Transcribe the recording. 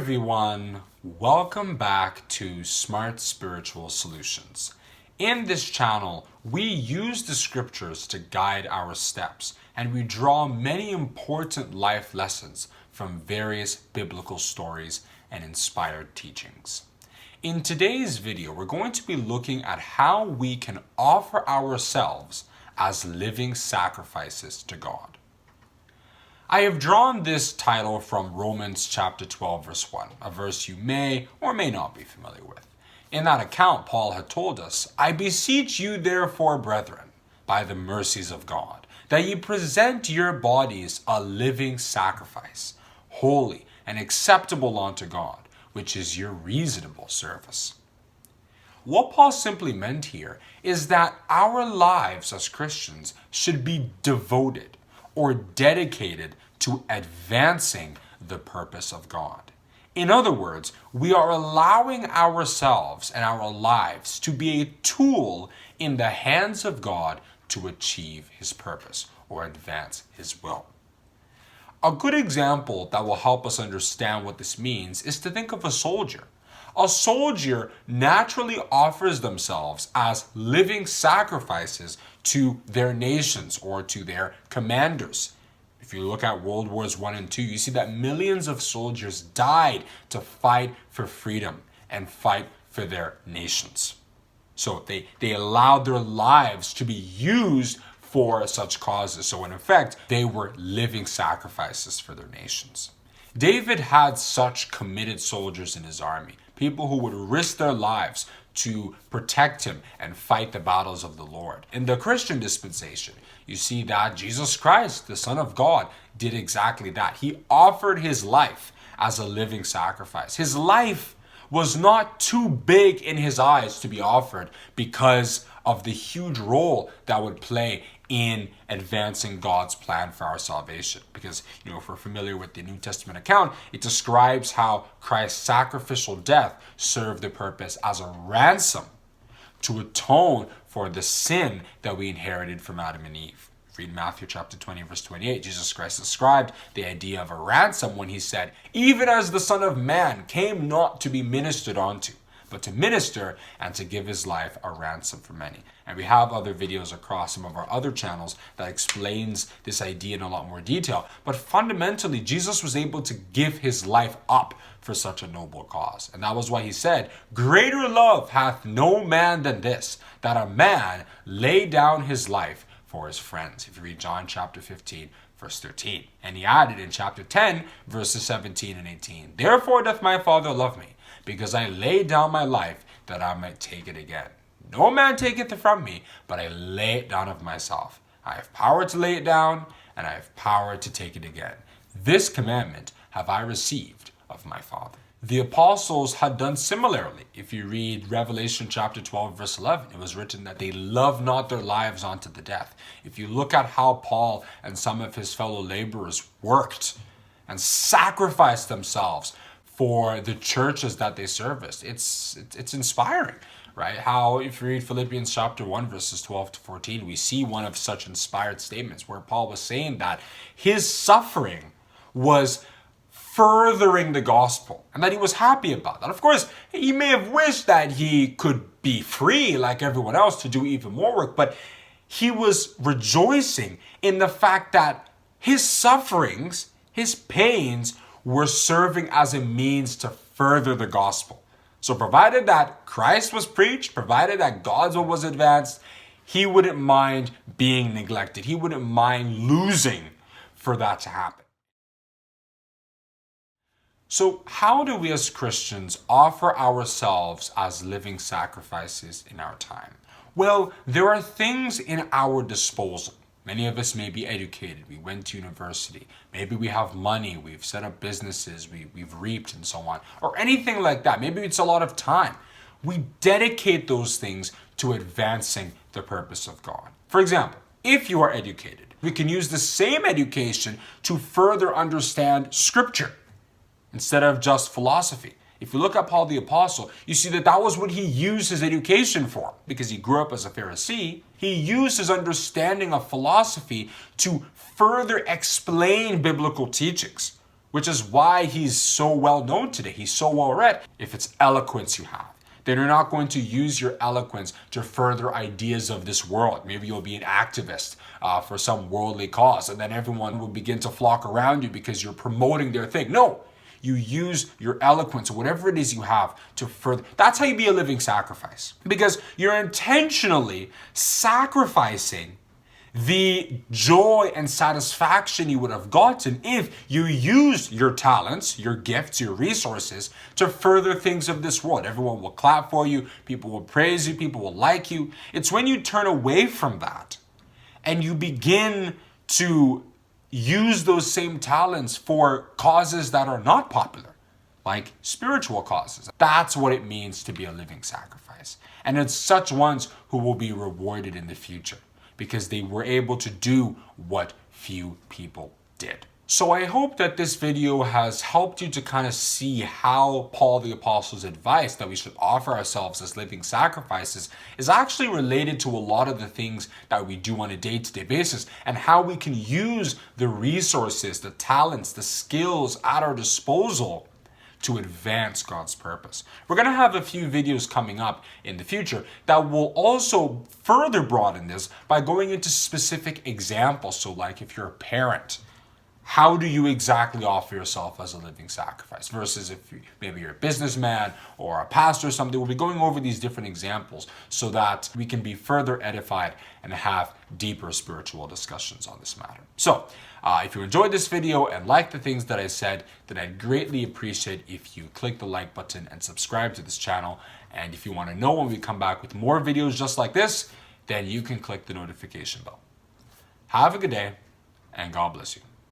everyone, welcome back to Smart Spiritual Solutions. In this channel, we use the scriptures to guide our steps, and we draw many important life lessons from various biblical stories and inspired teachings. In today's video, we're going to be looking at how we can offer ourselves as living sacrifices to God. I have drawn this title from Romans chapter 12 verse 1, a verse you may or may not be familiar with. In that account, Paul had told us, "I beseech you therefore, brethren, by the mercies of God, that ye present your bodies a living sacrifice, holy and acceptable unto God, which is your reasonable service." What Paul simply meant here is that our lives as Christians should be devoted or dedicated to advancing the purpose of God. In other words, we are allowing ourselves and our lives to be a tool in the hands of God to achieve His purpose or advance His will. A good example that will help us understand what this means is to think of a soldier. A soldier naturally offers themselves as living sacrifices to their nations or to their commanders. If you look at World Wars I and II, you see that millions of soldiers died to fight for freedom and fight for their nations. So they allowed their lives to be used for such causes. So in effect, they were living sacrifices for their nations. David had such committed soldiers in his army, people who would risk their lives to protect him and fight the battles of the Lord. In the Christian dispensation, you see that Jesus Christ, the Son of God, did exactly that. He offered his life as a living sacrifice. His life was not too big in his eyes to be offered because of the huge role that would play in advancing God's plan for our salvation. Because, if we're familiar with the New Testament account, it describes how Christ's sacrificial death served the purpose as a ransom to atone for the sin that we inherited from Adam and Eve. Read Matthew chapter 20, verse 28. Jesus Christ described the idea of a ransom when he said, "Even as the Son of Man came not to be ministered unto, but to minister and to give his life a ransom for many." And we have other videos across some of our other channels that explains this idea in a lot more detail. But fundamentally, Jesus was able to give his life up for such a noble cause. And that was why he said, "Greater love hath no man than this, that a man lay down his life for his friends." If you read John chapter 15, verse 13. And he added in chapter 10, verses 17 and 18, "Therefore doth my Father love me, because I lay down my life that I might take it again. No man taketh it from me, but I lay it down of myself. I have power to lay it down, and I have power to take it again. This commandment have I received of my Father." The apostles had done similarly. If you read Revelation chapter 12, verse 11, it was written that they loved not their lives unto the death. If you look at how Paul and some of his fellow laborers worked and sacrificed themselves for the churches that they serviced, it's inspiring, right? How if you read Philippians chapter 1, verses 12 to 14, we see one of such inspired statements where Paul was saying that his suffering was furthering the gospel and that he was happy about that. Of course, he may have wished that he could be free like everyone else to do even more work, but he was rejoicing in the fact that his sufferings, his pains, were serving as a means to further the gospel. So provided that Christ was preached, provided that God's will was advanced, he wouldn't mind being neglected. He wouldn't mind losing for that to happen. So how do we as Christians offer ourselves as living sacrifices in our time? Well, there are things in our disposal. Many of us may be educated. We went to university. Maybe we have money. We've set up businesses. We've reaped and so on. Or anything like that. Maybe it's a lot of time. We dedicate those things to advancing the purpose of God. For example, if you are educated, we can use the same education to further understand Scripture instead of just philosophy. If you look at Paul the Apostle, you see that that was what he used his education for. Because he grew up as a Pharisee, he used his understanding of philosophy to further explain biblical teachings. which is why he's so well known today. He's so well read. If it's eloquence you have, then you're not going to use your eloquence to further ideas of this world. Maybe you'll be an activist for some worldly cause, and then everyone will begin to flock around you because you're promoting their thing. No, you use your eloquence, or whatever it is you have, to further. That's how you be a living sacrifice, because you're intentionally sacrificing the joy and satisfaction you would have gotten if you used your talents, your gifts, your resources to further things of this world. Everyone will clap for you, people will praise you, people will like you. It's when you turn away from that and you begin to use those same talents for causes that are not popular, like spiritual causes. That's what it means to be a living sacrifice. And it's such ones who will be rewarded in the future, because they were able to do what few people did. So I hope that this video has helped you to kind of see how Paul the Apostle's advice that we should offer ourselves as living sacrifices is actually related to a lot of the things that we do on a day-to-day basis, and how we can use the resources, the talents, the skills at our disposal to advance God's purpose. We're going to have a few videos coming up in the future that will also further broaden this by going into specific examples. So like if you're a parent, how do you exactly offer yourself as a living sacrifice? Versus if maybe you're a businessman or a pastor or something, we'll be going over these different examples so that we can be further edified and have deeper spiritual discussions on this matter. So if you enjoyed this video and like the things that I said, then I'd greatly appreciate if you click the like button and subscribe to this channel. And if you want to know when we come back with more videos just like this, then you can click the notification bell. Have a good day, and God bless you.